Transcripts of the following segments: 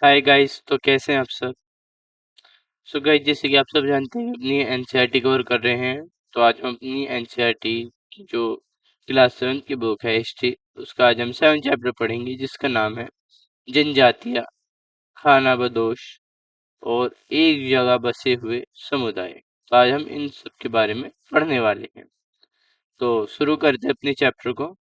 Hi guys, तो कैसे हैं आप सब। सो गाइस, जैसे कि आप सब जानते हैं अपनी एनसीईआरटी कवर कर रहे हैं। तो आज हम अपनी एनसीईआरटी की जो क्लास 7 की बुक है हिस्ट्री, उसका आज हम 7 चैप्टर पढ़ेंगे, जिसका नाम है जनजातियां, खाना बदोश और एक जगह बसे हुए समुदाय। तो आज हम इन सब के बारे में पढ़ने वाले हैं। तो शुरू करते हैं अपने चैप्टर को।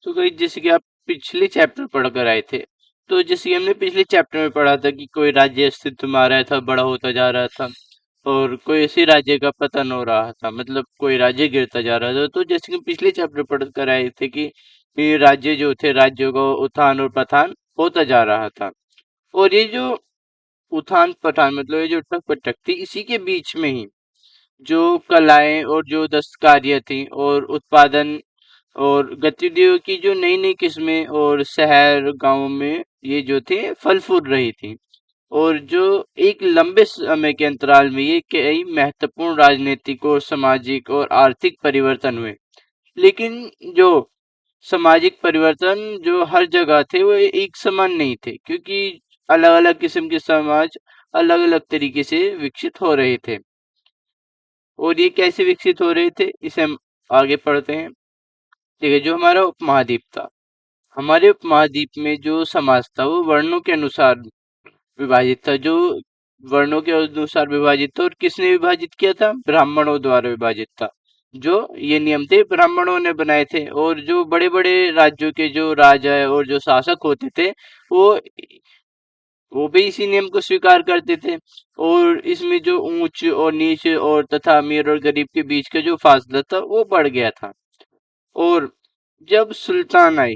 तो गाइस, जैसे कि आप पिछले चैप्टर पढ़ कर आए थे, तो जैसे कि हमने पिछले चैप्टर में पढ़ा था कि कोई राज्य अस्तित्व में आ रहा था, बड़ा होता जा रहा था और कोई ऐसे राज्य का पतन हो रहा था, मतलब कोई राज्य गिरता जा रहा था। तो जैसे कि पिछले चैप्टर पढ़ कर आए थे कि ये राज्य जो थे, राज्यों का उत्थान और पतन होता जा रहा था। और ये जो उत्थान पतन, मतलब ये जो उठक पटक थी, इसी के बीच में ही जो कलाएं और जो दस्तकारियां थी और उत्पादन और गतिविधियों की जो नई नई किस्में और शहर गांवों में ये जो थे फल फूल रही थी। और जो एक लंबे समय के अंतराल में ये कई महत्वपूर्ण राजनीतिक और सामाजिक और आर्थिक परिवर्तन हुए। लेकिन जो सामाजिक परिवर्तन जो हर जगह थे वो एक समान नहीं थे, क्योंकि अलग अलग किस्म के समाज अलग अलग तरीके से विकसित हो रहे थे। और ये कैसे विकसित हो रहे थे, इसे हम आगे पढ़ते हैं। ठीक है, जो हमारा उपमहाद्वीप था, हमारे उपमहाद्वीप में जो समाज था वो वर्णों के अनुसार विभाजित था। जो वर्णों के अनुसार विभाजित था, और किसने विभाजित किया था? ब्राह्मणों द्वारा विभाजित था। जो ये नियम थे ब्राह्मणों ने बनाए थे, और जो बड़े बड़े राज्यों के जो राजा और जो शासक होते थे, वो वो भी इसी नियम को स्वीकार करते थे। और इसमें जो ऊंच और नीच और तथा अमीर और गरीब के बीच का जो फासला था वो बढ़ गया था। और जब सुल्तान आए,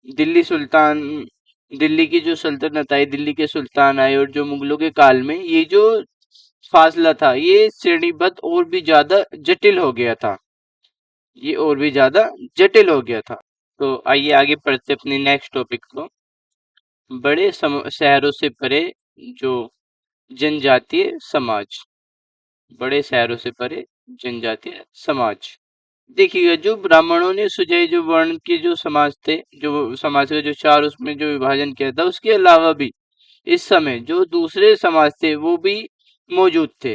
दिल्ली सुल्तान दिल्ली की जो सल्तनत आई, दिल्ली के सुल्तान आए, और जो मुगलों के काल में ये जो फासला था ये श्रेणीबद्ध और भी ज्यादा जटिल हो गया था। ये और भी ज्यादा जटिल हो गया था। तो आइए आगे पढ़ते अपने नेक्स्ट टॉपिक को। बड़े शहरों से परे जो जनजातीय समाज, बड़े शहरों से परे जनजातीय समाज। देखिएगा, जो ब्राह्मणों ने सुझाए जो वर्ण के जो समाज थे, जो समाज का जो चार उसमें जो विभाजन किया था, उसके अलावा भी इस समय जो दूसरे समाज थे वो भी मौजूद थे,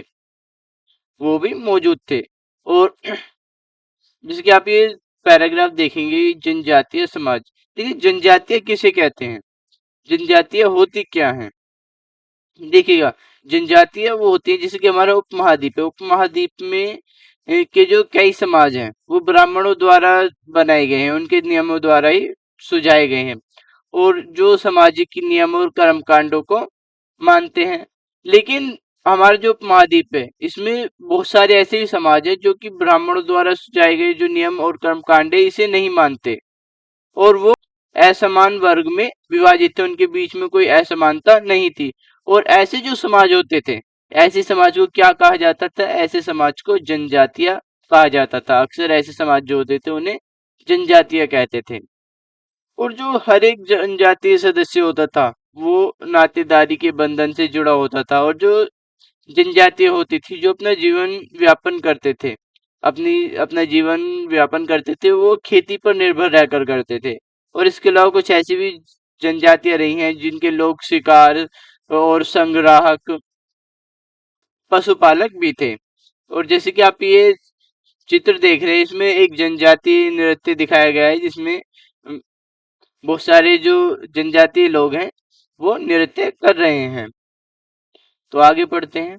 वो भी मौजूद थे। और जैसे कि आप ये पैराग्राफ देखेंगे, जनजातीय समाज। देखिए, जनजातीय किसे कहते हैं, जनजातीय होती क्या है। देखिएगा, जनजातियां वो होती है जैसे कि हमारा उपमहाद्वीप है, उपमहाद्वीप में के जो कई समाज हैं वो ब्राह्मणों द्वारा बनाए गए हैं, उनके नियमों द्वारा ही सुझाए गए हैं, और जो सामाजिक नियम और कर्मकांडों को मानते हैं। लेकिन हमारा जो उपमहाद्वीप है, इसमें बहुत सारे ऐसे भी समाज है जो कि ब्राह्मणों द्वारा सुझाए गए जो नियम और कर्मकांड है इसे नहीं मानते, और वो असमान वर्ग में विभाजित थे, उनके बीच में कोई असमानता नहीं थी। और ऐसे जो समाज होते थे, ऐसे समाज को क्या कहा जाता था? ऐसे समाज को जनजातियां कहा जाता था। अक्सर ऐसे समाज जो होते थे उन्हें जनजातियां कहते थे। और जो हर एक जनजातीय सदस्य होता था वो नातेदारी के बंधन से जुड़ा होता था। और जो जनजातियां होती थी जो अपना जीवन व्यापन करते थे, अपना जीवन व्यापन करते थे, वो खेती पर निर्भर रहकर करते थे। और इसके अलावा कुछ ऐसी भी जनजातियां रही हैं जिनके लोग शिकार और संग्राहक, पशुपालक भी थे। और जैसे कि आप ये चित्र देख रहे हैं, इसमें एक जनजातीय नृत्य दिखाया गया है, जिसमें बहुत सारे जो जनजातीय लोग हैं वो नृत्य कर रहे हैं। तो आगे बढ़ते हैं।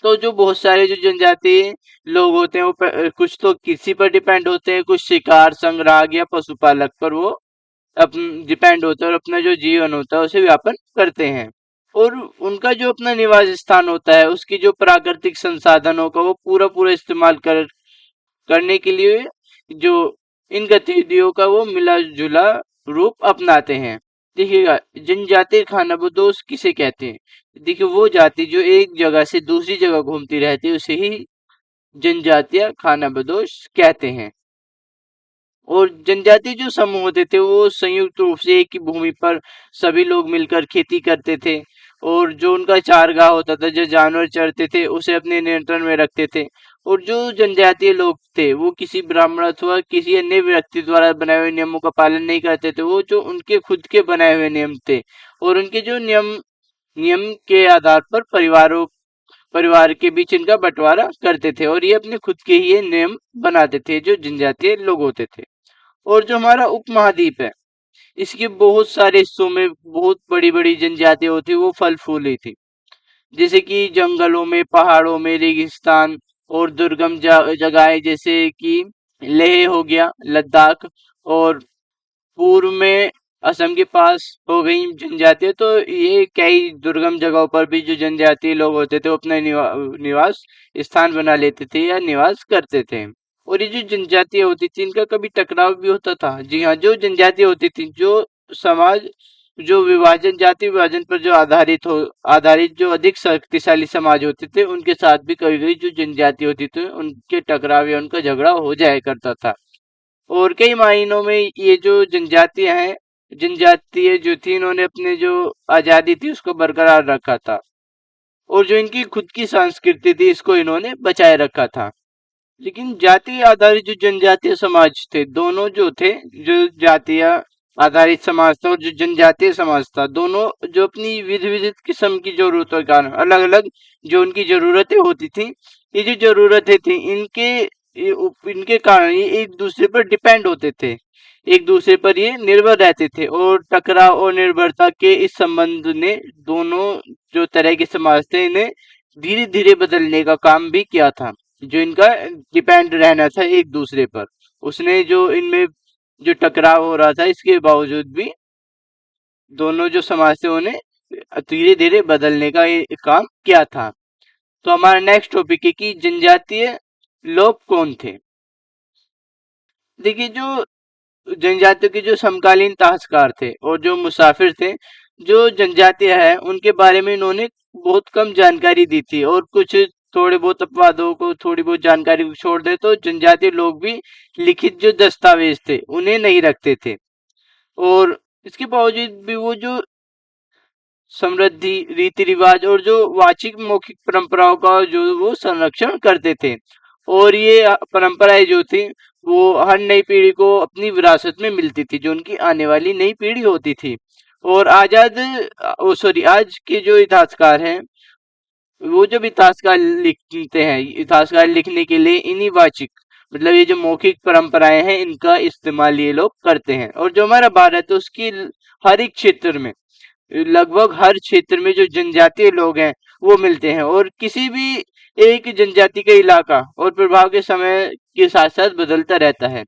तो जो बहुत सारे जो जनजातीय लोग होते हैं वो कुछ तो कृषि पर डिपेंड होते हैं, कुछ शिकार संग्राहक या पशुपालक पर वो डिपेंड होते हैं, और अपना जो जीवन होता है उसे व्यापन करते हैं। और उनका जो अपना निवास स्थान होता है, उसकी जो प्राकृतिक संसाधनों का वो पूरा पूरा इस्तेमाल करने के लिए जो इन गतिविधियों का वो मिला जुला रूप अपनाते हैं। देखिएगा, जनजातीय खानाबदोश किसे कहते हैं? देखिए, वो जाति जो एक जगह से दूसरी जगह घूमती रहती है उसे ही जनजातीय खानाबदोश कहते हैं। और जनजातीय जो समूह होते थे वो संयुक्त रूप से एक ही भूमि पर सभी लोग मिलकर खेती करते थे। और जो उनका चारगाह होता था, जो जानवर चरते थे, उसे अपने नियंत्रण में रखते थे। और जो जनजातीय लोग थे वो किसी ब्राह्मण अथवा किसी अन्य व्यक्ति द्वारा बनाए हुए नियमों का पालन नहीं करते थे। वो जो उनके खुद के बनाए हुए नियम थे और उनके जो नियम नियम के आधार पर परिवार के बीच इनका बंटवारा करते थे और ये अपने खुद के ही ये नियम बनाते थे जो जनजातीय लोग होते थे। और जो हमारा उपमहाद्वीप है इसके बहुत सारे हिस्सों में बहुत बड़ी बड़ी जनजातियां होती वो फल फूली थी, जैसे कि जंगलों में, पहाड़ों में, रेगिस्तान और दुर्गम जगहें जैसे कि लेह हो गया, लद्दाख और पूर्व में असम के पास हो गई जनजातियां। तो ये कई दुर्गम जगहों पर भी जो जनजातीय लोग होते थे वो अपना निवास स्थान बना लेते थे या निवास करते थे। और ये जो जनजातियां होती थी इनका कभी टकराव भी होता था। जी हाँ, जो जनजातियां होती थी, जो समाज जो विभाजन, जाति विभाजन पर जो आधारित जो अधिक शक्तिशाली समाज होते थे उनके साथ भी कभी कभी जो जनजाति होती थी उनके टकराव या उनका झगड़ा हो जाया करता था। और कई मायनों में ये जो जनजातियां हैं, जनजातीय जो थी इन्होंने अपने जो आजादी थी उसको बरकरार रखा था और जो इनकी खुद की संस्कृति थी इसको इन्होंने बचाए रखा था। लेकिन जाति आधारित जो जनजातीय समाज थे, दोनों जो थे, जो जातीय आधारित समाज था और जो जनजातीय समाज था, दोनों जो अपनी विध विविध किस्म की जरूरतों के कारण अलग अलग जो उनकी जरूरतें होती थी, ये जो जरूरतें थी इनके कारण ये एक दूसरे पर डिपेंड होते थे, एक दूसरे पर ये निर्भर रहते थे। और टकराव और निर्भरता के इस संबंध ने दोनों जो तरह के समाज थे इन्हें धीरे धीरे बदलने का काम भी किया था। जो इनका डिपेंड रहना था एक दूसरे पर, उसने जो इनमें जो टकराव हो रहा था इसके बावजूद भी दोनों जो समाज थे उन्हें धीरे धीरे बदलने का ये काम किया था। तो हमारा नेक्स्ट टॉपिक है कि जनजातीय लोग कौन थे। देखिए, जो जनजातियों के जो समकालीन इतिहासकार थे और जो मुसाफिर थे, जो जनजातियां हैं उनके बारे में इन्होंने बहुत कम जानकारी दी थी और कुछ थोड़े बहुत अपवादों को, थोड़ी बहुत जानकारी को छोड़ दे तो जनजातीय लोग भी लिखित जो दस्तावेज थे उन्हें नहीं रखते थे। और इसके बावजूद भी वो जो समृद्धि, रीति रिवाज और जो वाचिक मौखिक परंपराओं का जो वो संरक्षण करते थे। और ये परंपराएं जो थी वो हर नई पीढ़ी को अपनी विरासत में मिलती थी, जो उनकी आने वाली नई पीढ़ी होती थी। और आज के जो इतिहासकार हैं वो जब इतिहासकार लिखते हैं, इतिहासकार लिखने के लिए इन्हीं वाचिक मतलब ये जो मौखिक परंपराएं हैं इनका इस्तेमाल ये लोग करते हैं। और जो हमारा भारत है उसकी हर एक क्षेत्र में, लगभग हर क्षेत्र में जो जनजातीय लोग हैं वो मिलते हैं और किसी भी एक जनजाति का इलाका और प्रभाव के समय के साथ साथ बदलता रहता है।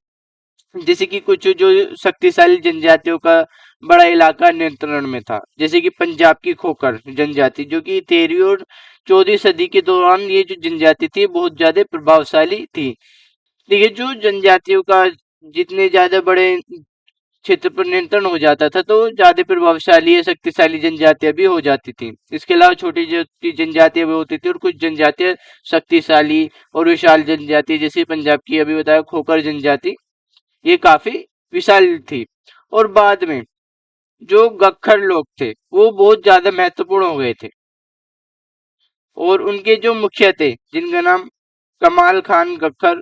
जैसे कि कुछ जो शक्तिशाली जनजातियों का बड़ा इलाका नियंत्रण में था, जैसे कि पंजाब की खोखर जनजाति, जो कि 13वीं और 14वीं सदी के दौरान ये जो जनजाति थी बहुत ज्यादा प्रभावशाली थी। देखिए, जो जनजातियों का जितने ज्यादा बड़े क्षेत्र पर नियंत्रण हो जाता था तो ज्यादा प्रभावशाली या शक्तिशाली जनजातियां भी हो जाती थी। इसके अलावा छोटी छोटी जनजातियां भी होती थी और कुछ जनजातियां शक्तिशाली और विशाल जनजाति, जैसे पंजाब की अभी बताया खोखर जनजाति, ये काफी विशाल थी। और बाद में जो गख्खर लोग थे वो बहुत ज्यादा महत्वपूर्ण हो गए थे और उनके जो मुखिया थे जिनका नाम कमाल खान गख्खर,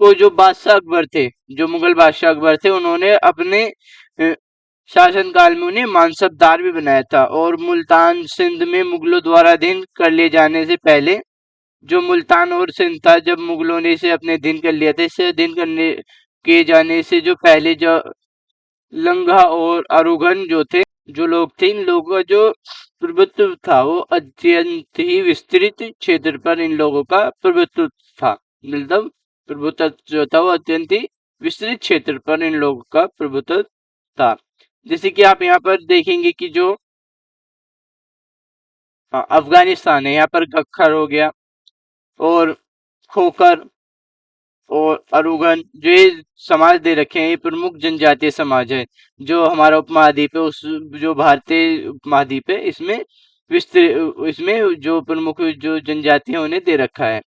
को जो बादशाह अकबर थे, जो मुगल बादशाह अकबर थे, उन्होंने अपने शासन काल में उन्हें मानसबदार भी बनाया था। और मुल्तान सिंध में मुगलों द्वारा अधीन कर लिए जाने से पहले, जो मुल्तान और सिंध था जब मुगलों ने इसे अपने अधीन कर लिया था, इसे अधीन करने के जाने से जो पहले जो लंगा और अरुगन जो थे, जो लोग थे, इन लोगों का जो प्रभुत्व था वो अत्यंत ही विस्तृत क्षेत्र पर इन लोगों का प्रभुत्व था। मतलब प्रभुत्व जो था वो अत्यंत ही विस्तृत क्षेत्र पर इन लोगों का प्रभुत्व था। जैसे कि आप यहाँ पर देखेंगे कि जो अफगानिस्तान है, यहाँ पर गख्खर हो गया और खोकर और अरुगन, जो ये समाज दे रखे हैं, ये प्रमुख जनजातीय समाज है। जो हमारा उपमहाद्वीप है, उस जो भारतीय उपमहाद्वीप है इसमें विस्तृत, इसमें जो प्रमुख जो जनजाति है उन्हें दे रखा है।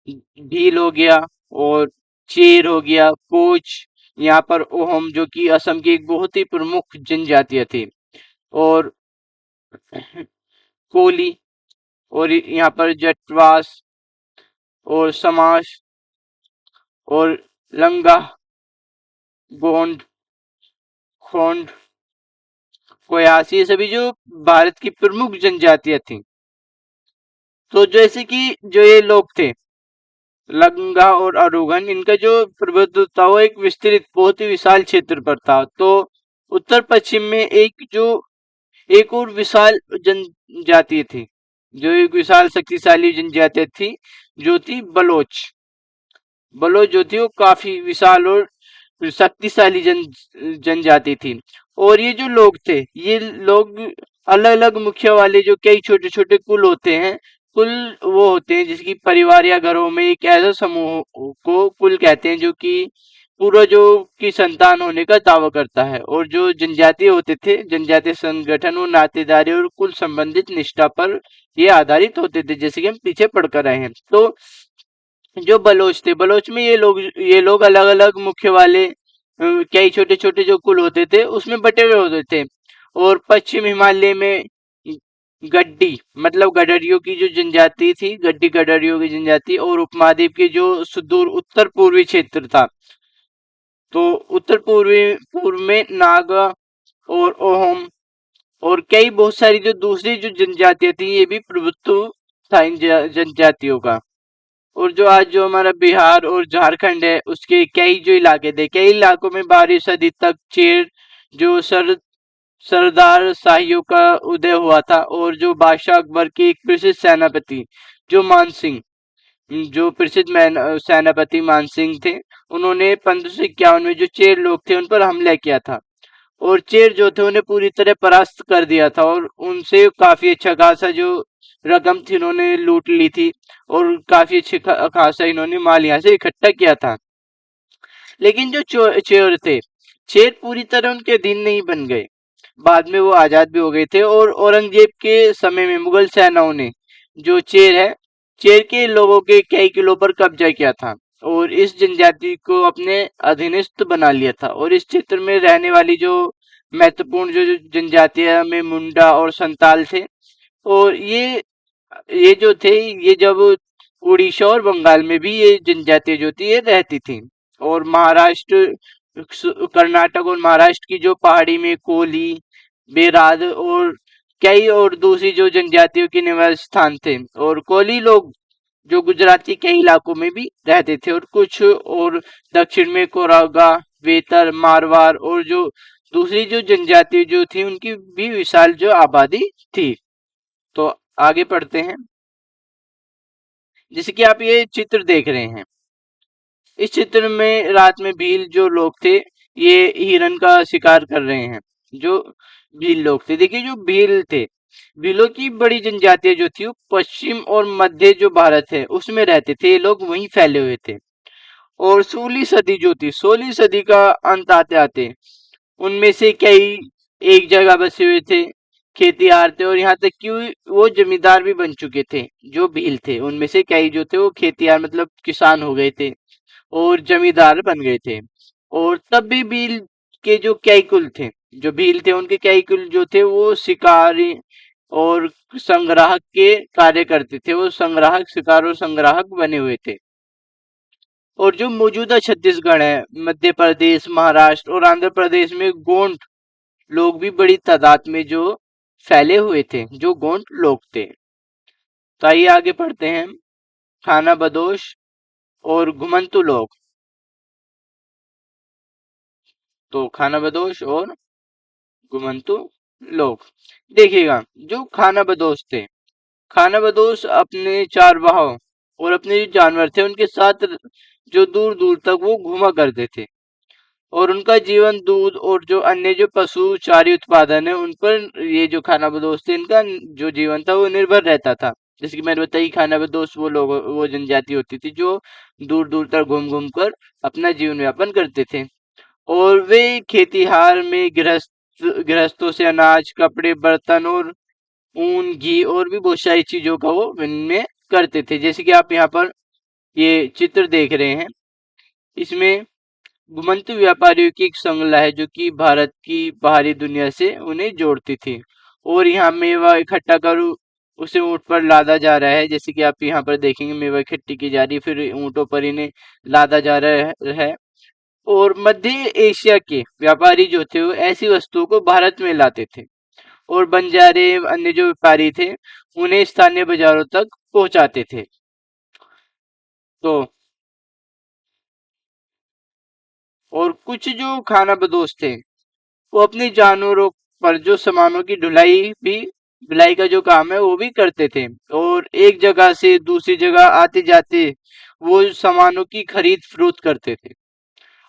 भील हो गया और चेर हो गया, कोच, यहाँ पर ओहम जो कि असम की एक बहुत ही प्रमुख जनजातियां थी, और कोली, और यहाँ पर जटवास और समास और लंगा, गोंड, खोंड, कोयासी, ये सभी जो भारत की प्रमुख जनजातियां थी। तो जैसे कि जो ये लोग थे लंगा और अरोगन, इनका जो प्रभुत्व था वो एक विस्तृत बहुत ही विशाल क्षेत्र पर था। तो उत्तर पश्चिम में एक और विशाल जनजाति थी, जो एक विशाल शक्तिशाली जनजाति थी, जो थी बलोच। बलोच जो थी वो काफी विशाल और शक्तिशाली जनजाति थी। और ये जो लोग थे, ये लोग अलग अलग मुखिया वाले जो कई छोटे छोटे कुल होते हैं, कुल वो होते हैं जिसकी परिवार या घरों में एक ऐसा समूह को कुल कहते हैं जो कि पूर्वजों की संतान होने का दावा करता है। और जो जनजातीय होते थे, जनजातीय संगठन, वो नातेदारी और कुल संबंधित निष्ठा पर ये आधारित होते थे, जैसे कि हम पीछे पढ़कर आए हैं। तो जो बलोच थे, बलोच में ये लोग अलग अलग मुख्य वाले कई छोटे छोटे जो कुल होते थे उसमें बटे हुए होते थे। और पश्चिम हिमालय में गड्डी मतलब गडरियों की जो जनजाति थी, गड्डी गडरियों की जनजाति, और उपमहाद्वीप के जो सुदूर उत्तर पूर्वी क्षेत्र था, तो उत्तर पूर्व में नागा और ओहम और कई बहुत सारी जो दूसरी जो जनजातियां थी, ये भी प्रभुत्व था इन जनजातियों का। और जो आज जो हमारा बिहार और झारखंड है, उसके कई जो इलाके थे, कई इलाकों में 12वीं सदी तक चेर जो सरदार शाहियों का उदय हुआ था। और जो बादशाह अकबर के एक प्रसिद्ध सेनापति जो मानसिंह, जो प्रसिद्ध सेनापति मानसिंह थे, उन्होंने 1551 में जो चेर लोग थे उन पर हमला किया था। और चेर जो थे उन्हें पूरी तरह परास्त कर दिया था, और उनसे काफी अच्छा खासा जो रकम थी उन्होंने लूट ली थी, और काफी अच्छे खासा इन्होंने माल यहाँ से इकट्ठा किया था। लेकिन जो चेर थे, चेर पूरी तरह उनके अधीन नहीं बन गए, बाद में वो आजाद भी हो गए थे। और औरंगजेब के समय में मुगल सेनाओं ने जो चेर के लोगों के कई किलों पर कब्जा किया था, और इस जनजाति को अपने अधीनस्थ बना लिया था। और इस क्षेत्र में रहने वाली जो महत्वपूर्ण जो जनजातियां में मुंडा और संताल थे। और ये जो थे, ये जब उड़ीसा और बंगाल में भी ये जनजातियां जो थी ये रहती थी। और कर्नाटक और महाराष्ट्र की जो पहाड़ी में कोली, बेराद और कई और दूसरी जो जनजातियों के निवास स्थान थे। और कोली लोग जो गुजरात के कई इलाकों में भी रहते थे, और कुछ और दक्षिण में कोरागा, वेतर, मारवाड़ और जो दूसरी जो जनजाति जो थी उनकी भी विशाल जो आबादी थी। तो आगे पढ़ते हैं। जैसे कि आप ये चित्र देख रहे हैं, इस चित्र में रात में भील जो लोग थे ये हिरन का शिकार कर रहे हैं। जो भील लोग थे, देखिए जो भील थे, भीलों की बड़ी जनजातियां जो थी वो पश्चिम और मध्य जो भारत है उसमें रहते थे, ये लोग वहीं फैले हुए थे। और 16वीं सदी जो थी, 16वीं सदी का अंत आते आते उनमें से कई एक जगह बसे हुए थे, खेतिहार थे, और यहाँ तक कि वो जमींदार भी बन चुके थे। जो भील थे उनमें से कई जो थे वो खेतिहार मतलब किसान हो गए थे और जमींदार बन गए थे। और तब भी भील के जो कई कुल थे, जो भील थे उनके कई कुल जो थे वो शिकारी और संग्राहक के कार्य करते थे, वो संग्राहक, शिकार और संग्राहक बने हुए थे। और जो मौजूदा छत्तीसगढ़ है, मध्य प्रदेश, महाराष्ट्र और आंध्र प्रदेश में गोंड लोग भी बड़ी तादाद में जो फैले हुए थे, जो गोंड लोग थे। तो आइए आगे पढ़ते हैं। खाना बदोश और घुमंतु लोग। तो खाना बदोश और घुमंतु लोग, देखिएगा जो खाना बदोश थे, खाना बदोश अपने चारवाहों और अपने जो जानवर थे उनके साथ जो दूर दूर तक वो घूमा करते थे। और उनका जीवन दूध और जो अन्य जो पशु चारी उत्पादन है उन पर, ये जो खाना बदोश थे इनका जो जीवन था वो निर्भर रहता था। जैसे कि मैंने बताई, खाना बदोश वो जनजाति होती थी जो दूर दूर तक घूम घूम कर अपना जीवन यापन करते थे। और वे खेतीहार में गृहस्थों से अनाज, कपड़े, बर्तन और ऊन, घी और भी बहुत सारी चीजों का वो विनिमय करते थे। जैसे कि आप यहाँ पर ये चित्र देख रहे हैं, इसमें घुमंतु व्यापारियों की एक श्रृंखला है जो कि भारत की बाहरी दुनिया से उन्हें जोड़ती थी। और यहाँ मेवा इकट्ठा कर उसे ऊंट पर लादा जा रहा है, जैसे कि आप यहाँ पर देखेंगे मेवा इकट्ठी की जा रही है, फिर ऊंटों पर इन्हें लादा जा रहा है। और मध्य एशिया के व्यापारी जो थे वो ऐसी वस्तुओं को भारत में लाते थे, और बंजारे अन्य जो व्यापारी थे उन्हें स्थानीय बाजारों तक पहुंचाते थे। तो और कुछ जो खाना बदोश थे वो अपने जानवरों पर जो सामानों की ढुलाई का जो काम है वो भी करते थे, और एक जगह से दूसरी जगह आते जाते वो सामानों की खरीद फरोख्त करते थे।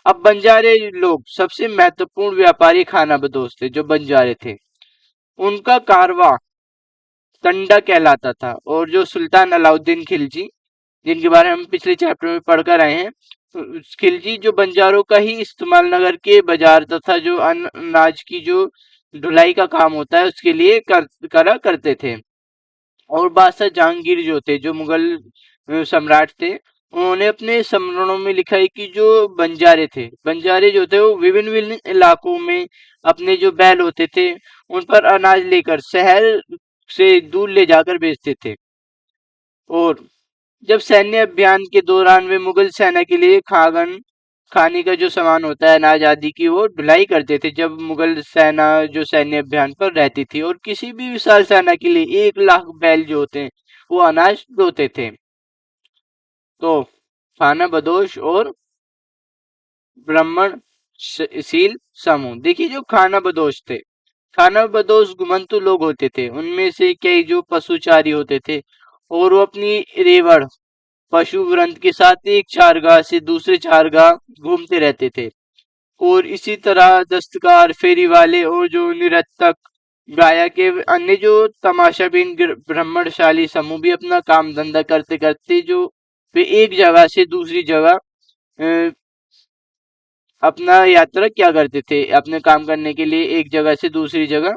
अब बंजारे लोग सबसे महत्वपूर्ण व्यापारी खाना बदोश थे। जो बंजारे थे उनका कारवा टंडा कहलाता था, और जो सुल्तान अलाउद्दीन खिलजी, जिनके बारे में हम पिछले चैप्टर में पढ़कर आए हैं, तो खिलजी जो बंजारों का ही इस्तेमाल नगर के बाजार तथा जो अनाज की जो ढुलाई का काम होता है उसके लिए करा करते थे। और बादशाह जहांगीर जो थे, जो मुगल सम्राट थे, उन्होंने अपने स्मरणों में लिखा है कि जो बंजारे जो थे वो विभिन्न विभिन्न इलाकों में अपने जो बैल होते थे उन पर अनाज लेकर शहर से दूर ले जाकर बेचते थे। और जब सैन्य अभियान के दौरान वे मुगल सेना के लिए खाने का जो सामान होता है अनाज आदि की वो ढुलाई करते थे, जब मुगल सेना जो सैन्य अभियान पर रहती थी। और किसी भी विशाल सेना के लिए 1 लाख बैल जो होते हैं वो अनाज ढोते थे। तो खाना बदोश और ब्राह्मणशील समूह, देखिए जो खाना बदोश थे, खाना बदोश घुमंतु लोग होते थे। उनमें से कई जो पशुचारी होते थे, और वो अपनी रेवड़ पशु वृंद के साथ एक चारगाह से दूसरे चारगाह घूमते रहते थे। और इसी तरह दस्तकार, फेरी वाले और जो निरतक, गाया के अन्य जो तमाशाबीन ब्राह्मणशाली समूह भी अपना काम धंधा करते करते जो वे एक जगह से दूसरी जगह अ, अपना यात्रा क्या करते थे, अपने काम करने के लिए एक जगह से दूसरी जगह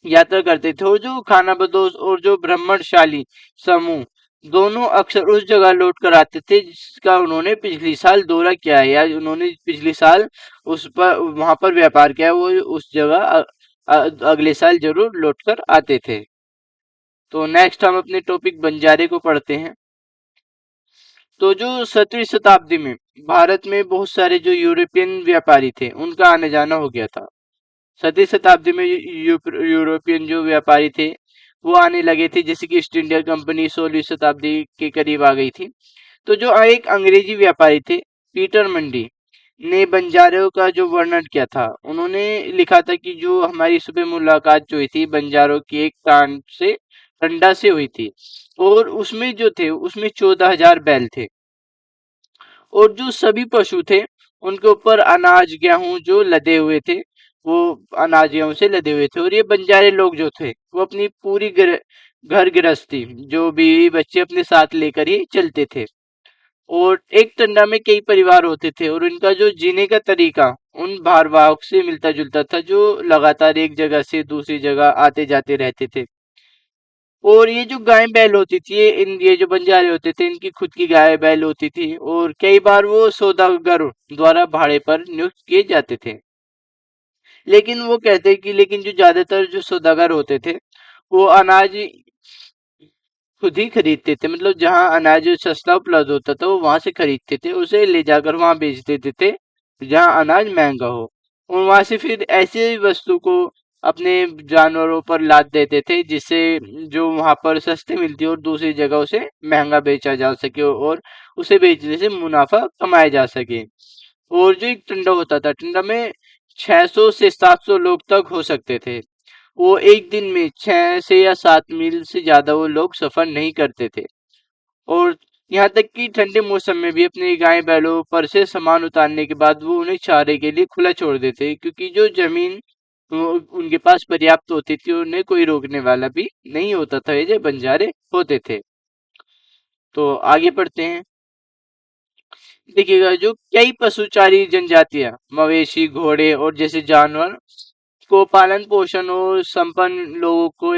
यात्रा करते थे। और जो खाना बदोश और जो ब्राह्मणशाली समूह दोनों अक्सर उस जगह लौट कर आते थे जिसका उन्होंने पिछली साल दौरा किया है, या उन्होंने पिछली साल उस पर वहां पर व्यापार किया, वो उस जगह अगले साल जरूर लौट कर आते थे। तो नेक्स्ट हम अपने टॉपिक बंजारे को पढ़ते हैं। तो जो 17वीं शताब्दी में भारत में बहुत सारे जो यूरोपियन व्यापारी थे उनका आने जाना हो गया था। 17वीं शताब्दी में यूरोपियन जो व्यापारी थे वो आने लगे थे, जैसे कि ईस्ट इंडिया कंपनी 16वीं शताब्दी के करीब आ गई थी। तो जो एक अंग्रेजी व्यापारी थे पीटर मंडी ने बंजारों का जो वर्णन किया था, उन्होंने लिखा था कि जो हमारी सुबह मुलाकात जो हुई थी बंजारों की एक टंडा से हुई थी, और उसमें जो थे उसमें 14,000 बैल थे, और जो सभी पशु थे उनके ऊपर अनाज गेहूं जो लदे हुए थे, वो अनाज गेहूं से लदे हुए थे। और ये बंजारे लोग जो थे वो अपनी पूरी घर गृहस्थी जो बीवी बच्चे अपने साथ लेकर ही चलते थे। और एक टंडा में कई परिवार होते थे, और इनका जो जीने का तरीका उन भारवाहक से मिलता जुलता था जो लगातार एक जगह से दूसरी जगह आते जाते रहते थे। और ये जो गाय बैल होती थी, ये जो बंजारे होते थे इनकी खुद की गाय बैल होती थी, और कई बार वो सौदागर द्वारा भाड़े पर नियुक्त किए जाते थे। लेकिन वो कहते कि लेकिन जो ज्यादातर जो सौदागर होते थे वो अनाज खुद ही खरीदते थे, मतलब जहां अनाज सस्ता उपलब्ध होता था वो वहां से खरीदते थे, उसे ले जाकर वहां बेच देते थे जहां अनाज महंगा हो। और वहां से फिर ऐसे वस्तु को अपने जानवरों पर लाद देते थे जिससे जो वहां पर सस्ते मिलती और दूसरी जगह उसे महंगा बेचा जा सके, और उसे बेचने से मुनाफा कमाया जा सके। और जो एक टंडा होता था, टंडा में 600 से 700 लोग तक हो सकते थे। वो एक दिन में 6 से या 7 मील से ज्यादा वो लोग सफर नहीं करते थे। और यहाँ तक कि ठंडे मौसम में भी अपने गाय बैलों पर से सामान उतारने के बाद वो उन्हें चारे के लिए खुला छोड़ देते, क्योंकि जो जमीन उनके पास पर्याप्त होती थी, उन्हें कोई रोकने वाला भी नहीं होता था, ये जो बंजारे होते थे। तो आगे बढ़ते हैं। देखिएगा जो कई पशुचारी जनजातियां मवेशी, घोड़े और जैसे जानवर को पालन पोषण और संपन्न लोगों को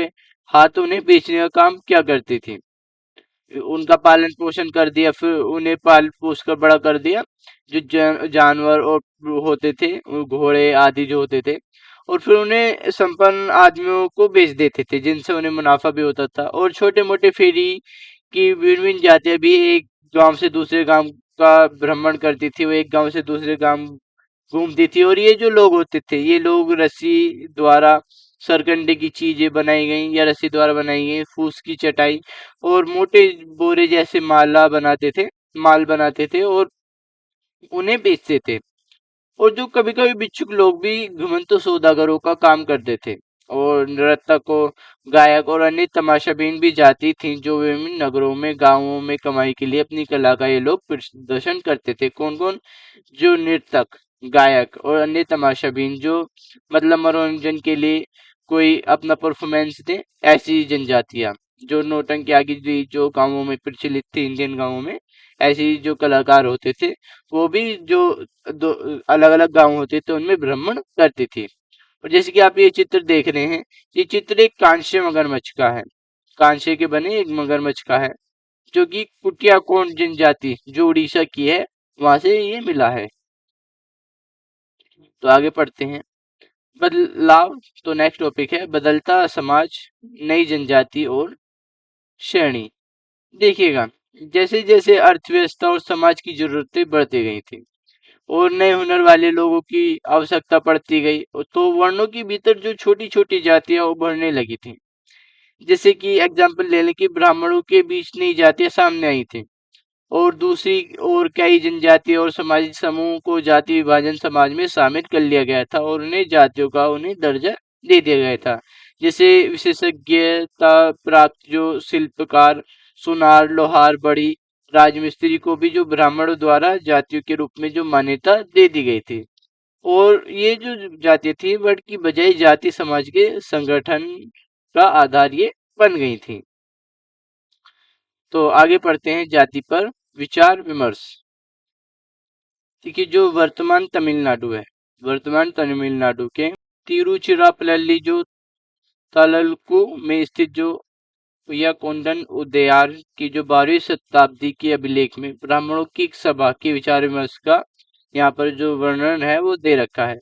हाथ उन्हें बेचने का काम क्या करती थी, उनका पालन पोषण कर दिया, फिर उन्हें पाल पोस कर बड़ा कर दिया। जो जानवर और होते थे वो घोड़े आदि जो होते थे, और फिर उन्हें संपन्न आदमियों को बेच देते थे, जिनसे उन्हें मुनाफा भी होता था। और छोटे मोटे फेरी की भिन्न भिन्न जातियां भी एक गांव से दूसरे गांव का भ्रमण करती थी, वो एक गांव से दूसरे गांव घूमती थी। और ये जो लोग होते थे, ये लोग रस्सी द्वारा सरकंडे की चीजें बनाई गई या रस्सी द्वारा बनाई गई फूस की चटाई और मोटे बोरे जैसे माल बनाते थे और उन्हें बेचते थे। और जो कभी कभी भिक्षुक लोग भी घुमंतु सौदागरों का काम करते थे। और नर्तकों, गायक और अन्य तमाशाबीन भी जाती थीं, जो विभिन्न नगरों में गांवों में कमाई के लिए अपनी कला का ये लोग प्रदर्शन करते थे। कौन कौन? जो नर्तक, गायक और अन्य तमाशाबीन, जो मतलब मनोरंजन के लिए कोई अपना परफॉर्मेंस दे, ऐसी जनजातियां। जो नौटंकी भी जो गांवों में प्रचलित थी, इंडियन गांवों में ऐसी जो कलाकार होते थे, वो भी जो दो अलग अलग गांव होते थे उनमें भ्रमण करती थी। और जैसे कि आप ये चित्र देख रहे हैं, ये चित्र एक कांस्य मगरमच्छ का है, कांसे के बने एक मगरमच्छ का है, जो कि कुटियाकोंड जनजाति जो उड़ीसा की है, वहां से ये मिला है। तो आगे पढ़ते हैं। बदलाव। तो नेक्स्ट टॉपिक है बदलता समाज, नई जनजाति और श्रेणी। देखिएगा, जैसे जैसे अर्थव्यवस्था और समाज की जरूरतें बढ़ती गई थी और नए हुनर वाले लोगों की आवश्यकता पड़ती गई, तो वर्णों के भीतर जो छोटी छोटी जातियां उभरने लगी थी। जैसे कि एग्जाम्पल ले लें कि ब्राह्मणों के बीच नई जातियां सामने आई थी, और दूसरी और कई जनजाति और सामाजिक समूह को जाति विभाजन समाज में शामिल कर लिया गया था और उन्हें जातियों का उन्हें दर्जा दे दिया गया था। जैसे विशेषज्ञता प्राप्त जो शिल्पकार, सुनार, लोहार, बड़ी, राजमिस्त्री को भी जो ब्राह्मणों द्वारा जातियों के रूप में जो मान्यता दे दी गई थी। और ये जो जाति थी वट की बजाय जाति समाज के संगठन का आधार ये बन गई थी। तो आगे पढ़ते हैं जाति पर विचार विमर्श। देखिए, जो वर्तमान तमिलनाडु है, वर्तमान तमिलनाडु के तिरुचिरापल्ली जो तालुकु में स्थित जो उय्याकोंडन उदयार की जो 12वीं शताब्दी के अभिलेख में ब्राह्मणों की एक सभा के विचार विमर्श का यहाँ पर जो वर्णन है वो दे रखा है।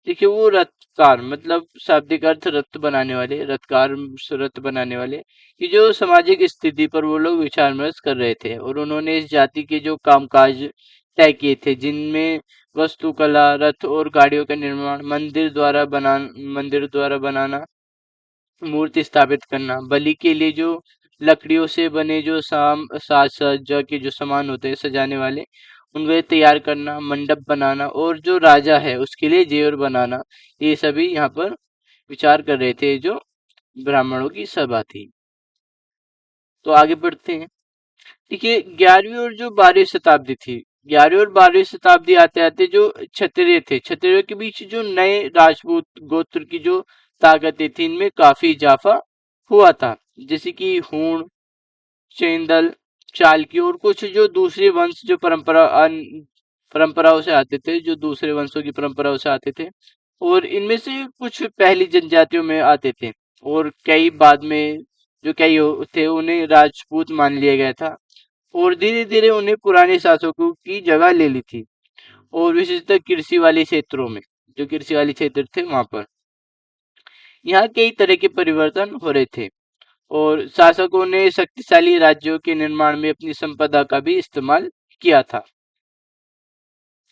देखिए, वो रथकार मतलब शाब्दिक अर्थ रथ बनाने वाले, रथकार रथ बनाने वाले कि जो सामाजिक स्थिति पर वो लोग विचार विमर्श कर रहे थे। और उन्होंने इस जाति के जो कामकाज तय किए थे, जिनमें वास्तुकला, रथ और गाड़ियों का निर्माण, मंदिर द्वारा बनाना, मूर्ति स्थापित करना, बलि के लिए जो लकड़ियों से बने जो साज सज्जा के जो सामान होते हैं सजाने वाले, उनको तैयार करना, मंडप बनाना और जो राजा है उसके लिए जेवर बनाना, ये सभी यहाँ पर विचार कर रहे थे जो ब्राह्मणों की सभा थी। तो आगे बढ़ते हैं। देखिए, 11वीं और जो 12वीं शताब्दी थी, 11वीं और 12वीं शताब्दी आते आते जो क्षत्रिय थे, क्षत्रियों के बीच जो नए राजपूत गोत्र की जो ताकतें थी, इनमें काफी इजाफा हुआ था। जैसे कि हूण, चेंदल, चालकी और कुछ जो दूसरे वंश जो परंपराओं से आते थे, जो दूसरे वंशों की परंपराओं से आते थे, और इनमें से कुछ पहली जनजातियों में आते थे और कई बाद में जो कई थे उन्हें राजपूत मान लिया गया था। और धीरे धीरे उन्हें पुराने शासकों की जगह ले ली थी, और विशेषतः कृषि वाले क्षेत्रों में, जो कृषि वाले क्षेत्र थे वहां पर यहाँ कई तरह के परिवर्तन हो रहे थे। और शासकों ने शक्तिशाली राज्यों के निर्माण में अपनी संपदा का भी इस्तेमाल किया था।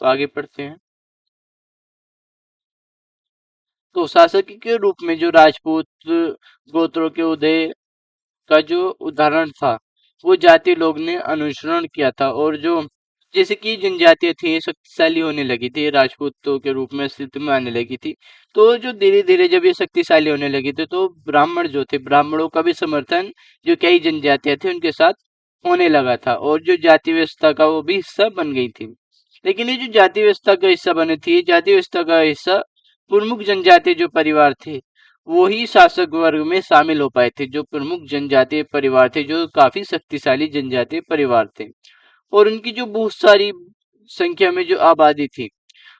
तो आगे पढ़ते हैं। तो शासक के रूप में जो राजपूत गोत्रों के उदय का जो उदाहरण था, वो जाति लोग ने अनुसरण किया था। और जो जैसे कि जनजातियां थी शक्तिशाली होने लगी थी, राजपूतों के रूप में अस्तित्व में आने लगी थी, तो जो धीरे धीरे जब ये शक्तिशाली होने लगी थी, तो ब्राह्मण जो थे, ब्राह्मणों का भी समर्थन जो कई जनजातियां थी उनके साथ होने लगा था, और जो जाति व्यवस्था का वो भी हिस्सा बन गई थी। लेकिन ये जो जाति व्यवस्था का हिस्सा बने थी, जाति व्यवस्था का हिस्सा प्रमुख जनजातीय जो परिवार थे, वो ही शासक वर्ग में शामिल हो पाए थे। जो प्रमुख जनजातीय परिवार थे, जो काफी शक्तिशाली जनजातीय परिवार थे, और उनकी जो बहुत सारी संख्या में जो आबादी थी,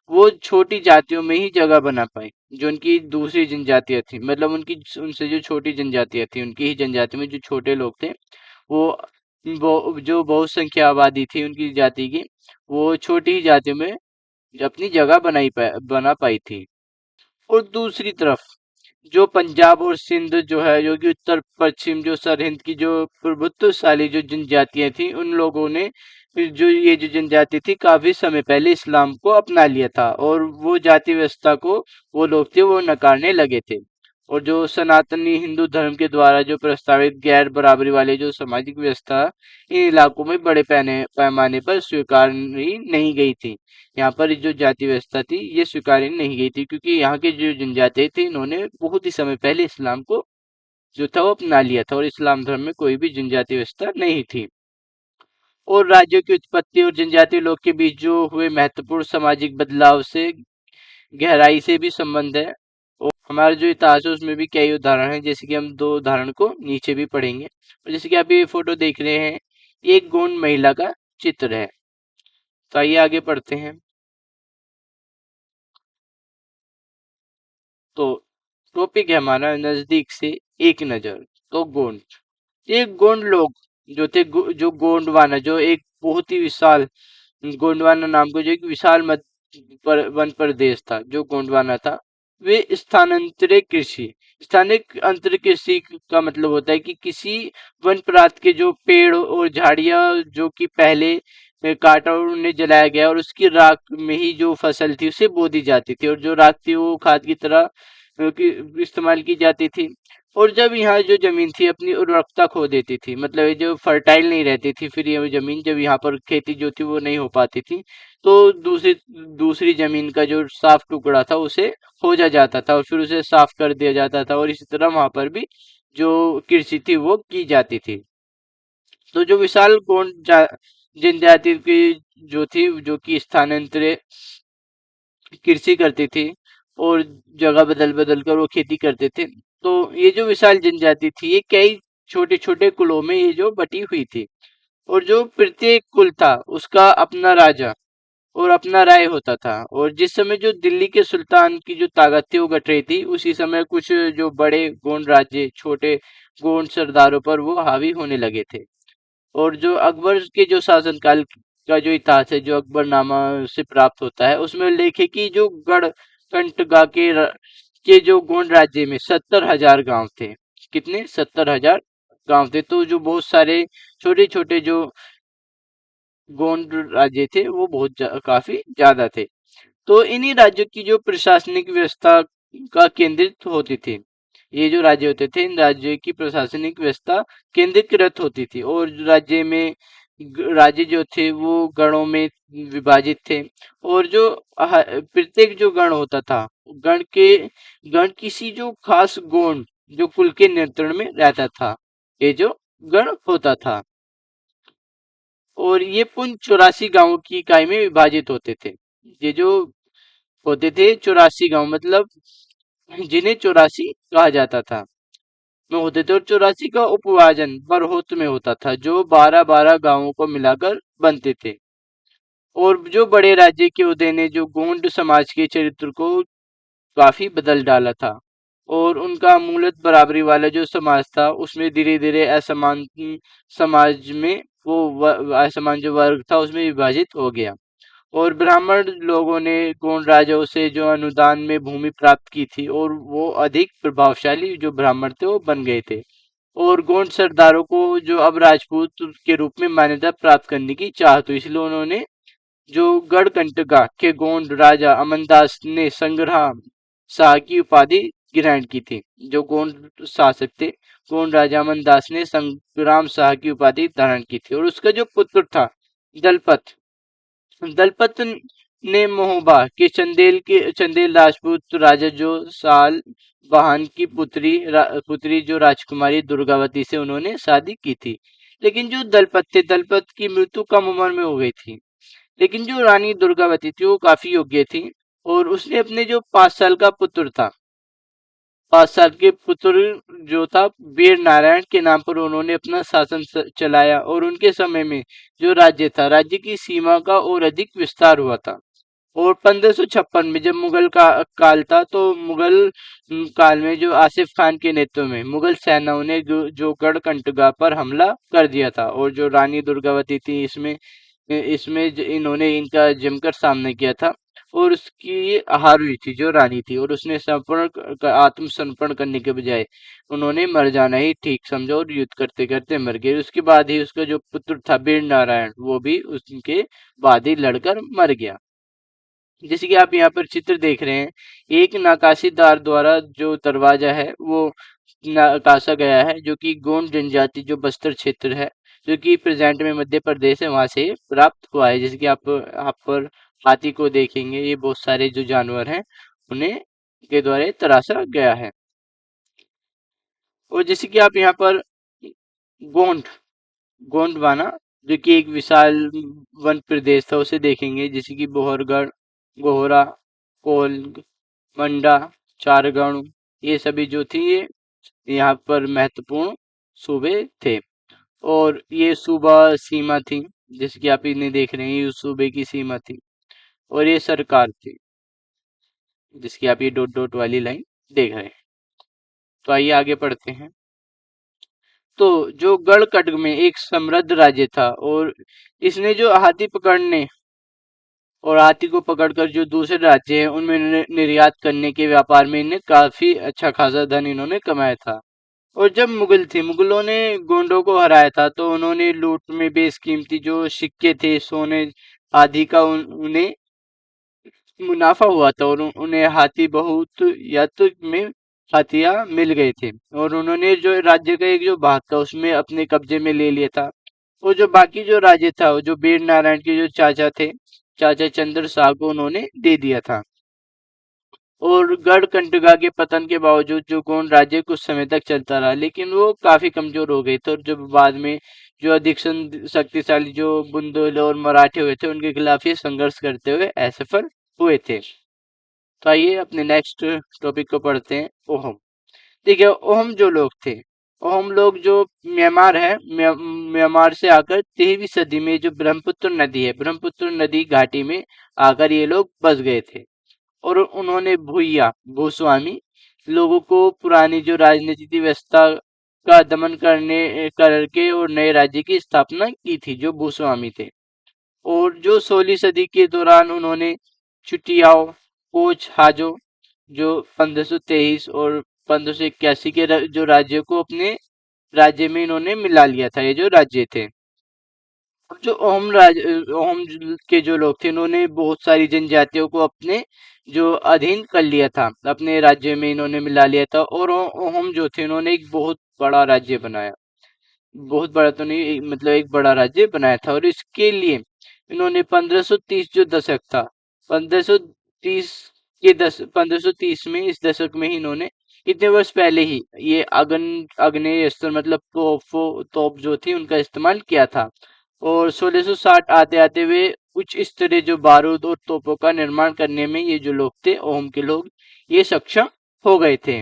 वो छोटी जातियों में ही जगह बना पाई। जो उनकी दूसरी जनजातियां थी, मतलब उनकी उनसे जो छोटी जनजातियां थी, उनकी ही जनजाति में जो छोटे लोग थे, वो जो बहुसंख्या आबादी थी उनकी जाति की, वो छोटी ही जातियों में अपनी जगह बना पाई थी। और दूसरी तरफ जो पंजाब और सिंध जो है, जो कि उत्तर पश्चिम जो सरहिंद की जो प्रभुत्वशाली जो जनजातियां थी, उन लोगों ने जो ये जो जनजाति थी काफी समय पहले इस्लाम को अपना लिया था, और वो जाति व्यवस्था को वो लोग थे वो नकारने लगे थे। और जो सनातनी हिंदू धर्म के द्वारा जो प्रस्तावित गैर बराबरी वाले जो सामाजिक व्यवस्था इन इलाकों में बड़े पैमाने पर स्वीकारी नहीं गई थी। यहाँ पर जो जाति व्यवस्था थी ये स्वीकारी नहीं गई थी, क्योंकि यहाँ के जो जनजाति थे इन्होंने बहुत ही समय पहले इस्लाम को जो था वो अपना लिया था, और इस्लाम धर्म में कोई भी जनजाति व्यवस्था नहीं थी। और राज्यों की उत्पत्ति और जनजातीय लोग के बीच जो हुए महत्वपूर्ण सामाजिक बदलाव से गहराई से भी संबंध है। और हमारा जो इतिहास है उसमें भी कई उदाहरण हैं, जैसे कि हम दो उदाहरण को नीचे भी पढ़ेंगे। और जैसे कि आप ये फोटो देख रहे हैं, एक गोंड महिला का चित्र है। तो आइए आगे पढ़ते हैं। तो टॉपिक है हमारा नजदीक से एक नजर। तो गोंड, ये गोंड लोग जो थे, जो गोंडवाना जो एक बहुत ही विशाल, गोंडवाना नाम को जो एक विशाल वन प्रदेश था जो गोंडवाना था, वे स्थानांतरित कृषि, स्थानिक अंतर कृषि का मतलब होता है कि किसी वन प्रांत के जो पेड़ और झाड़ियां जो कि पहले काटा और उन्हें जलाया गया, और उसकी राख में ही जो फसल थी उसे बो दी जाती थी, और जो राख थी वो खाद की तरह इस्तेमाल की जाती थी। और जब यहाँ जो जमीन थी अपनी उर्वरकता खो देती थी, मतलब ये जो फर्टाइल नहीं रहती थी, फिर ये जमीन जब यहाँ पर खेती जो थी वो नहीं हो पाती थी, तो दूसरी दूसरी जमीन का जो साफ टुकड़ा था उसे खोजा जाता था और फिर उसे साफ कर दिया जाता था, और इसी तरह वहां पर भी जो कृषि थी वो की जाती थी। तो जो विशाल जनजाति की जो थी, जो कि स्थानांतरित कृषि करती थी और जगह बदल बदल कर वो खेती करते थे, तो ये जो विशाल जनजाति थी ये कई छोटे छोटे कुलों में ये जो बटी हुई थी, और जो प्रत्येक कुल था उसका अपना राजा और अपना राय होता था। और जिस समय जो दिल्ली के सुल्तान की जो ताकत थी वो घट रही थी, उसी समय कुछ जो बड़े गोंड राज्य छोटे गोंड सरदारों पर वो हावी होने लगे थे। और जो अकबर के जो शासनकाल का जो इतिहास है, जो अकबरनामा से प्राप्त होता है, उसमें उल्लेख है कि जो गढ़कंटगा के जो गोंड राज्य में 70,000 गांव थे। कितने? 70,000 गांव थे। तो जो बहुत सारे छोटे छोटे जो गोंड राज्य थे वो काफी ज्यादा थे। तो इन्हीं राज्यों की जो प्रशासनिक व्यवस्था का केंद्रित होती थी, ये जो राज्य होते थे इन राज्यों की प्रशासनिक व्यवस्था केंद्रीकृत होती थी, और राज्य में राज्य जो थे वो गणों में विभाजित थे। और जो प्रत्येक जो गण होता था, गण किसी जो खास गोंड जो कुल के नियंत्रण में रहता था, ये जो गण होता था। और ये पुन 84 गांवों की इकाई में विभाजित होते थे। ये जो होते थे 84 गांव, मतलब जिन्हें 84 कहा जाता था, में होते थे। और 84 का उपविभाजन बरहोत में होता था, जो 12-12 गांवों को मिलाकर बनते थे। और जो बड़े राज्य के उदय ने जो गोंड समाज के चरित्र को काफी बदल डाला था, और उनका मूलत बराबरी वाला जो समाज था उसमें धीरे धीरे असमान समाज में असमान जो वर्ग था उसमें विभाजित हो गया। और ब्राह्मण लोगों ने गोंड राजाओं से जो अनुदान में भूमि प्राप्त की थी, और वो अधिक प्रभावशाली जो ब्राह्मण थे वो बन गए थे। और गोंड सरदारों को जो अब राजपूत के रूप में मान्यता प्राप्त करने की चाह, तो इसलिए उन्होंने जो गढ़कंटका के गोंड राजा अमनदास ने संग्राम शाह की उपाधि ग्रहण की थी। जो गोंड शासक थे, गोंड राजा अमनदास ने संग्राम शाह की उपाधि धारण की थी, और उसका जो पुत्र था दलपत, दलपत ने मोहबा के चंदेल राजपूत राजा जो साल बहान की पुत्री जो राजकुमारी दुर्गावती से उन्होंने शादी की थी। लेकिन जो दलपत थे, दलपत की मृत्यु कम उम्र में हो गई थी। लेकिन जो रानी दुर्गावती थी वो काफी योग्य थी, और उसने अपने जो 5 साल का पुत्र था, 5 साल के पुत्र जो था वीर नारायण के नाम पर उन्होंने अपना शासन चलाया, और उनके समय में जो राज्य था, राज्य की सीमा का और अधिक विस्तार हुआ था। और 1556 में जब मुगल का काल था, तो मुगल काल में जो आसिफ खान के नेतृत्व में मुगल सेनाओं ने जो गढ़कंटगा पर हमला कर दिया था, और जो रानी दुर्गावती थी इसमें इसमें इन्होंने इनका जमकर सामना किया था। और उसकी हार हुई थी जो रानी थी, और उसने आत्मसमर्पण करने के बजाय उन्होंने मर जाना ही ठीक समझा और युद्ध करते करते मर गए। उसके बाद ही उसका जो पुत्र था वीर नारायण, वो भी उसके बाद ही लड़कर मर गया। जैसे कि आप यहाँ पर चित्र देख रहे हैं, एक नकाशीदार द्वारा जो दरवाजा है वो नकाशा गया है, जो कि गोंड जनजाति जो बस्तर क्षेत्र है, जो कि प्रेजेंट में मध्य प्रदेश है, वहां से प्राप्त हुआ है। जैसे कि आप यहाँ पर हाथी को देखेंगे, ये बहुत सारे जो जानवर हैं उन्हें के द्वारा तराशा गया है। और जैसे कि आप यहाँ पर गोंड गोंडवाना, जो कि एक विशाल वन प्रदेश था, उसे देखेंगे। जैसे कि बोहरगढ़, गोहरा, कोल्ग, मंडा, चारगढ़, ये सभी जो थी ये यहाँ पर महत्वपूर्ण सूबे थे, और ये सूबा सीमा थी। जैसे कि आप इन्हें देख रहे हैं, ये सूबे की सीमा थी, और ये सरकार थी, जिसकी आप ये डॉट डॉट वाली लाइन देख रहे हैं। तो आइए आगे पढ़ते हैं। तो जो गढ़कट में एक समृद्ध राज्य था, और इसने जो हाथी पकड़ने और हाथी को पकड़कर जो दूसरे राज्य हैं उनमें निर्यात करने के व्यापार में इन्हें काफी अच्छा खासा धन इन्होंने कमाया था। और जब मुगलों ने गोंडों को हराया था, तो उन्होंने लूट में बेशकीमती जो सिक्के थे, सोने आदि का उन्हें मुनाफा हुआ था, और उन्हें हाथी बहुत यत में हाथियां मिल गए थे, और उन्होंने जो राज्य का एक जो भाग था उसमें अपने कब्जे में ले लिया था। और जो बाकी जो राज्य था, वो जो वीर नारायण के जो चाचा थे, चाचा चंद्र शाह को उन्होंने दे दिया था। और गढ़कंटगा के पतन के बावजूद जो गोंड राज्य कुछ समय तक चलता रहा, लेकिन वो काफी कमजोर हो गए थे, और जब बाद में जो अधिक शक्तिशाली जो बुंदेल और मराठे हुए थे, उनके खिलाफ ये संघर्ष करते हुए असफल हुए थे। तो आइए अपने नेक्स्ट टॉपिक को पढ़ते हैं, ओहम। देखिए, ओहम जो लोग थे, ओहम लोग जो म्यांमार है, म्यांमार से आकर 13वीं सदी में जो ब्रह्मपुत्र नदी है, ब्रह्मपुत्र नदी घाटी में आकर ये लोग बस गए थे, और उन्होंने भूया भूस्वामी लोगों को पुरानी जो राजनीतिक व्यवस्था का दमन करके और नए राज्य की स्थापना की थी, जो भूस्वामी थे। और जो 16वीं सदी के दौरान उन्होंने चुटियाओ, कोच हाजो, जो 1523 और 1581 के जो राज्य को अपने राज्य में इन्होंने मिला लिया था, ये जो राज्य थे। अब जो ओहम के जो लोग थे, इन्होंने बहुत सारी जनजातियों को अपने जो अधीन कर लिया था, अपने राज्य में इन्होंने मिला लिया था, और ओहम जो थे इन्होंने एक बहुत बड़ा राज्य बनाया। बहुत बड़ा तो नहीं, मतलब एक बड़ा राज्य बनाया था, और इसके लिए इन्होंने 1530 जो दशक था, 1530 1530 में, इस दशक में ही इन्होंने इतने वर्ष पहले ही ये आग्नेय अस्त्र मतलब तोप जो थी उनका इस्तेमाल किया था। और 1660 आते आते वे उच्च स्तरीय जो बारूद और तोपों का निर्माण करने में ये जो लोग थे, ओहम के लोग, ये सक्षम हो गए थे।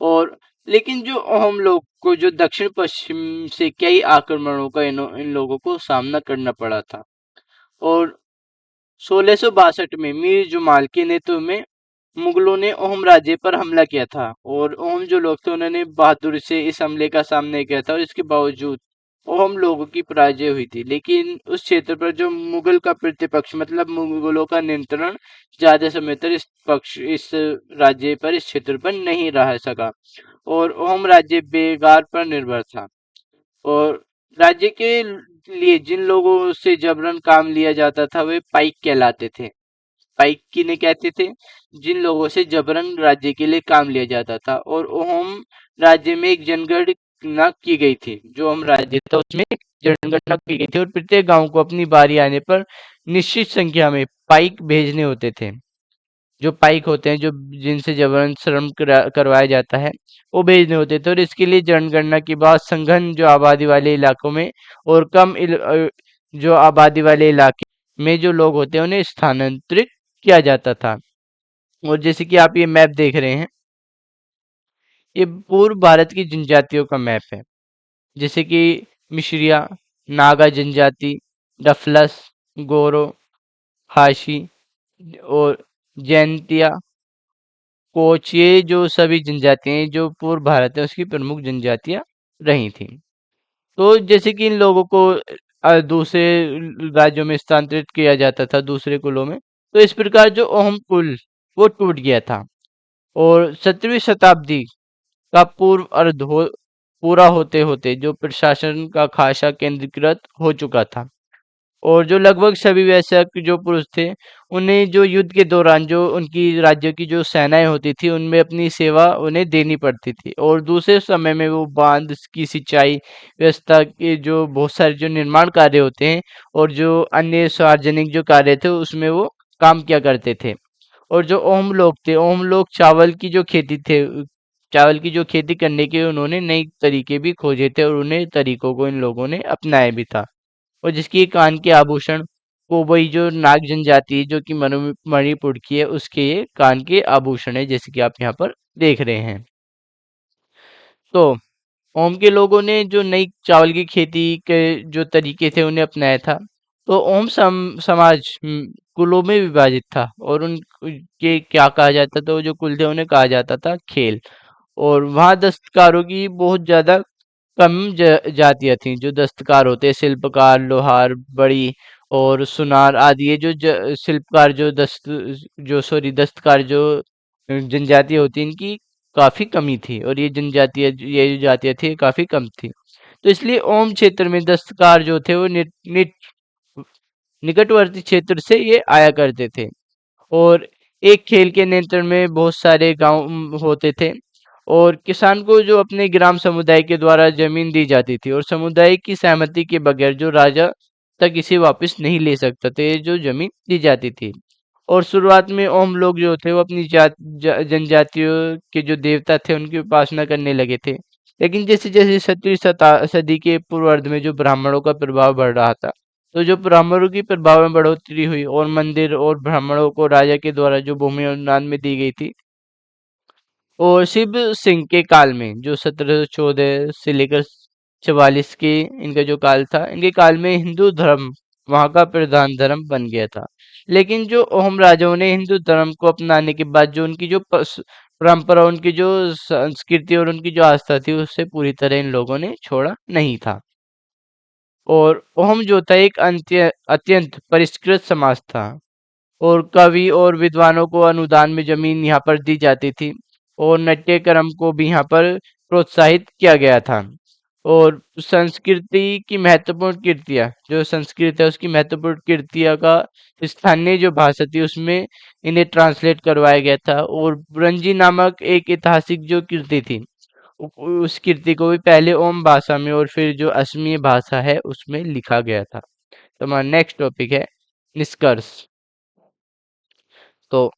और लेकिन जो हम लोग को जो दक्षिण पश्चिम से कई आक्रमणों का इन लोगों को सामना करना पड़ा था। और 1662 में मीर जुमाल के नेतृत्व में मुगलों ने ओहम राज्य पर हमला किया था, और ओहम जो लोग थे उन्होंने बहादुरी से इस हमले का सामना किया था, और इसके बावजूद ओहम लोगों की पराजय हुई थी। लेकिन उस क्षेत्र पर जो मुगल का प्रतिपक्ष मतलब मुगलों का नियंत्रण ज्यादा समय तक इस राज्य पर, इस क्षेत्र पर नहीं रह सका, और ओहम राज्य बेगार पर निर्भर था। और राज्य के लिए जिन लोगों से जबरन काम लिया जाता था, वे पाइक कहलाते थे। पाइक किन्हें कहते थे? जिन लोगों से जबरन राज्य के लिए काम लिया जाता था। और ओहम राज्य में एक जनगणना की गई थी, जो हम राज्य था उसमें जनगणना की गई थी, और प्रत्येक गांव को अपनी बारी आने पर निश्चित संख्या में पाइक भेजने होते थे। जो पाइक होते हैं, जो जिनसे जबरन श्रम करवाया जाता है, वो भेजने होते थे। और इसके लिए जनगणना के बाद संघन जो आबादी वाले इलाकों में और जो आबादी वाले इलाके में जो लोग होते हैं उन्हें स्थानांतरित किया जाता था। और जैसे कि आप ये मैप देख रहे हैं, ये पूर्व भारत की जनजातियों का मैप है। जैसे कि मिश्रिया, नागा जनजाति, डफलस, गोरो, हाशी और जैंतिया, कोच, ये जो सभी जनजातियां जो पूर्व भारत है उसकी प्रमुख जनजातियां रही थी। तो जैसे कि इन लोगों को दूसरे राज्यों में स्थानांतरित किया जाता था, दूसरे कुलों में, तो इस प्रकार जो ओम कुल वो टूट गया था। और 17वीं शताब्दी का पूर्व अर्ध पूरा होते होते जो प्रशासन का खासा केंद्रीकृत हो चुका था, और जो लगभग सभी वयस्क जो पुरुष थे, उन्हें जो युद्ध के दौरान जो उनकी राज्य की जो सेनाएं होती थी उनमें अपनी सेवा उन्हें देनी पड़ती थी। और दूसरे समय में वो बांध की सिंचाई व्यवस्था के जो बहुत सारे जो निर्माण कार्य होते हैं और जो अन्य सार्वजनिक जो कार्य थे उसमें वो काम किया करते थे। और जो ओम लोग थे, ओम लोग चावल की जो खेती थे, चावल की जो खेती करने के उन्होंने नए तरीके भी खोजे थे और उन्हें तरीकों को इन लोगों ने अपनाया भी था। और जिसकी कान के आभूषण को वही जो नाग जनजाति है जो कि मणिपुर की है, उसके ये कान के आभूषण है जैसे कि आप यहाँ पर देख रहे हैं। तो ओम के लोगों ने जो नई चावल की खेती के जो तरीके थे उन्हें अपनाया था। तो ओम समाज कुलों में विभाजित था, और उनके क्या कहा जाता था, वो जो कुल थे उन्हें कहा जाता था खेल। और वहाँ दस्तकारों की बहुत ज्यादा कम जातियां थीं। जो दस्तकार होते हैं, शिल्पकार, लोहार, बड़ी और सुनार आदि, ये जो शिल्पकार जो दस्तकार जो जनजाति होती इनकी काफी कमी थी, और ये जो जातियां थी काफी कम थी। तो इसलिए ओम क्षेत्र में दस्तकार जो थे वो निकटवर्ती क्षेत्र से ये आया करते थे। और एक खेल के नियंत्रण में बहुत सारे गांव होते थे, और किसान को जो अपने ग्राम समुदाय के द्वारा जमीन दी जाती थी, और समुदाय की सहमति के बगैर जो राजा तक इसे वापस नहीं ले सकता थे, जो जमीन दी जाती थी। और शुरुआत में ओम लोग जो थे वो अपनी जनजातियों के जो देवता थे उनकी उपासना करने लगे थे। लेकिन जैसे जैसे 17वीं सदी के पूर्वार्ध में जो ब्राह्मणों का प्रभाव बढ़ रहा था, तो जो ब्राह्मणों की प्रभाव में बढ़ोतरी हुई, और मंदिर और ब्राह्मणों को राजा के द्वारा जो भूमि अनुदान में दी गई थी। और शिव सिंह के काल में जो 1714 से लेकर 44 के इनका जो काल था, इनके काल में हिंदू धर्म वहाँ का प्रधान धर्म बन गया था। लेकिन जो ओम राजाओं ने हिंदू धर्म को अपनाने के बाद जो उनकी जो परंपरा, उनकी जो संस्कृति और उनकी जो आस्था थी, उससे पूरी तरह इन लोगों ने छोड़ा नहीं था। और ओम जो था एक अत्यंत परिष्कृत समाज था, और कवि और विद्वानों को अनुदान में जमीन यहाँ पर दी जाती थी, और नाट्यक्रम को भी यहाँ पर प्रोत्साहित किया गया था। और संस्कृति की महत्वपूर्ण कृतियाँ, जो संस्कृत है उसकी महत्वपूर्ण कृतियाँ का स्थानीय जो भाषा थी उसमें इन्हें ट्रांसलेट करवाया गया था। और बुरंजी नामक एक ऐतिहासिक जो कृति थी, उस कृति को भी पहले ओम भाषा में और फिर जो असमीय भाषा है उसमें लिखा गया था। तो हमारा नेक्स्ट टॉपिक है निष्कर्ष। तो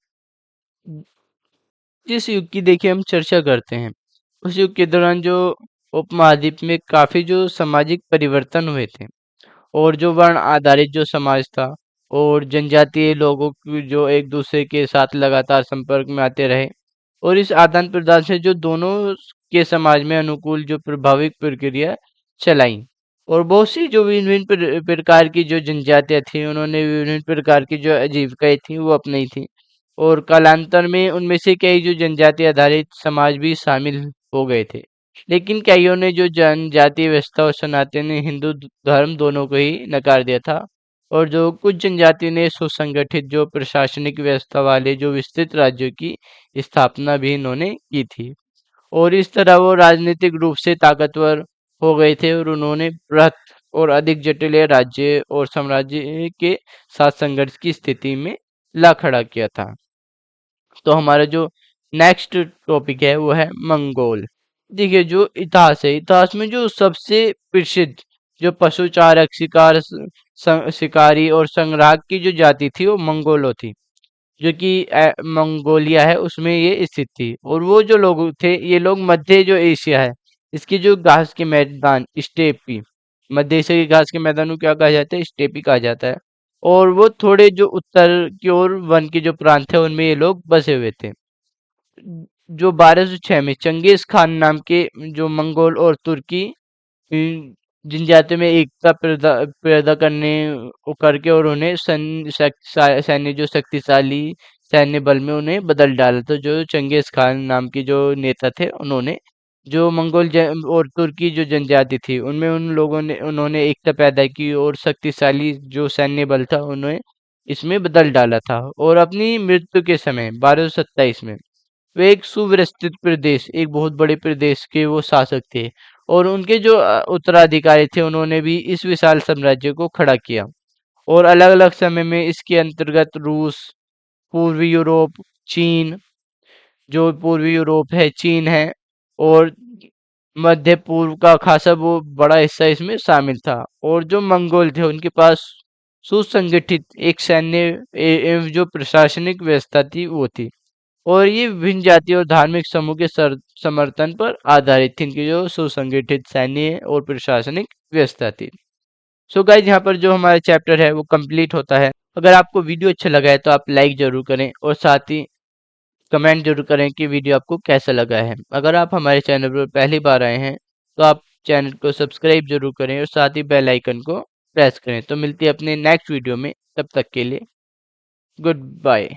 जिस युग की देखिए हम चर्चा करते हैं, उस युग के दौरान जो उपमहाद्वीप में काफी जो सामाजिक परिवर्तन हुए थे, और जो वर्ण आधारित जो समाज था, और जनजातीय लोगों की जो एक दूसरे के साथ लगातार संपर्क में आते रहे, और इस आदान प्रदान से जो दोनों के समाज में अनुकूल जो प्रभावित प्रक्रिया चलाई। और बहुत सी जो भिन्न भिन्न प्रकार की जो जनजातियां थी, उन्होंने विभिन्न प्रकार की जो आजीविकाएं थी वो अपनाई थी। और कालांतर में उनमें से कई जो जनजाति आधारित समाज भी शामिल हो गए थे। लेकिन कईयों ने जो जनजातीय व्यवस्था और सनातन हिंदू धर्म दोनों को ही नकार दिया था। और जो कुछ जनजाति ने सुसंगठित जो प्रशासनिक व्यवस्था वाले जो विस्तृत राज्यों की स्थापना भी इन्होंने की थी। और इस तरह वो राजनीतिक रूप से ताकतवर हो गए थे, और उन्होंने बृहत और अधिक जटिल राज्य और साम्राज्य के साथ संघर्ष की स्थिति में ला खड़ा किया था। तो हमारा जो नेक्स्ट टॉपिक है वो है मंगोल। देखिए जो इतिहास है, इतिहास में जो सबसे प्रसिद्ध जो पशुचारक, शिकारी और संग्राहक की जो जाति थी वो मंगोलो थी, जो कि मंगोलिया है उसमें ये स्थित थी। और वो जो लोग थे, ये लोग मध्य जो एशिया है इसकी जो घास के मैदान स्टेपी, मध्य एशिया के घास के मैदान को क्या कहा जाता है, स्टेपी कहा जाता है। और वो थोड़े जो उत्तर की ओर वन के जो प्रांत है उनमें ये लोग बसे हुए थे। जो 1206 में चंगेज खान नाम के जो मंगोल और तुर्की जिन जातियों में एकता पैदा पैदा करके और उन्हें सैन्य जो शक्तिशाली सैन्य बल में उन्हें बदल डाला। तो जो चंगेज खान नाम के जो नेता थे, उन्होंने जो और तुर्की जो जनजाति थी उनमें उन्होंने एकता पैदा की, और शक्तिशाली जो सैन्य बल था उन्हें इसमें बदल डाला था और अपनी मृत्यु के समय 1227 में वे एक सुव्यवस्थित प्रदेश, एक बहुत बड़े प्रदेश के वो शासक थे। और उनके जो उत्तराधिकारी थे उन्होंने भी इस विशाल साम्राज्य को खड़ा किया। और अलग अलग समय में इसके अंतर्गत रूस, पूर्वी यूरोप, चीन, जो पूर्वी यूरोप है, चीन है, और मध्य पूर्व का खासा वो बड़ा हिस्सा इसमें शामिल था। और जो मंगोल थे उनके पास सुसंगठित एक सैन्य एवं जो प्रशासनिक व्यवस्था थी वो थी। और ये विभिन्न जाति और धार्मिक समूह के समर्थन पर आधारित थी, इनकी जो सुसंगठित सैन्य और प्रशासनिक व्यवस्था थी। सो गाइज, यहाँ पर जो हमारा चैप्टर है वो कंप्लीट होता है। अगर आपको वीडियो अच्छा लगा है तो आप लाइक जरूर करें और साथ ही कमेंट जरूर करें कि वीडियो आपको कैसा लगा है। अगर आप हमारे चैनल पर पहली बार आए हैं तो आप चैनल को सब्सक्राइब जरूर करें और साथ ही बेल आइकन को प्रेस करें। तो मिलती है अपने नेक्स्ट वीडियो में, तब तक के लिए गुड बाय।